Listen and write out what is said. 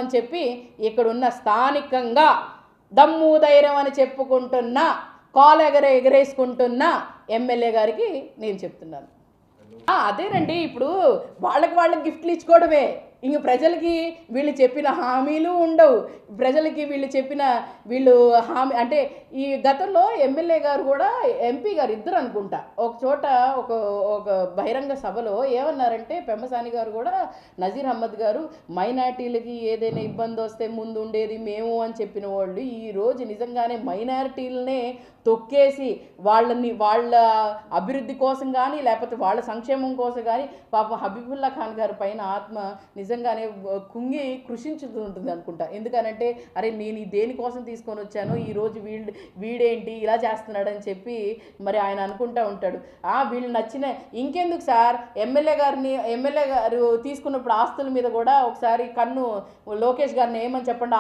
అని చెప్పి ఇక్కడున్న స్థానికంగా దమ్ము ధైర్యం అని చెప్పుకుంటున్న కాలు ఎగరేసుకుంటున్న ఎమ్మెల్యే గారికి నేను చెప్తున్నాను. అదేనండి, ఇప్పుడు వాళ్ళకి గిఫ్ట్లు ఇచ్చుకోవడమే. ఇంక ప్రజలకి వీళ్ళు చెప్పిన హామీలు ఉండవు. ప్రజలకి వీళ్ళు హామీ అంటే ఈ గతంలో ఎమ్మెల్యే గారు కూడా ఎంపీ గారు ఇద్దరు అనుకుంటా ఒక చోట ఒక బహిరంగ సభలో ఏమన్నారంటే, పెమ్మసాని గారు కూడా నజీర్ అహ్మద్ గారు మైనారిటీలకి ఏదైనా ఇబ్బంది వస్తే ముందు ఉండేది మేము అని చెప్పిన వాళ్ళు ఈరోజు నిజంగానే మైనారిటీలనే తొక్కేసి వాళ్ళ అభివృద్ధి కోసం కానీ లేకపోతే వాళ్ళ సంక్షేమం కోసం కానీ పాపం హబీబుల్లా ఖాన్ గారి పైన ఆత్మ నిజంగానే కుంగి కృషించుతుంటుంది అనుకుంటా. ఎందుకనంటే అరే నేను దేనికోసం తీసుకొని వచ్చాను, ఈరోజు వీడేంటి ఇలా చేస్తున్నాడని చెప్పి మరి ఆయన అనుకుంటా ఉంటాడు. వీళ్ళు నచ్చిన ఇంకెందుకు సార్, ఎమ్మెల్యే గారు తీసుకున్నప్పుడు ఆస్తుల మీద కూడా ఒకసారి కన్ను లోకేష్ గారిని ఏమని చెప్పండి.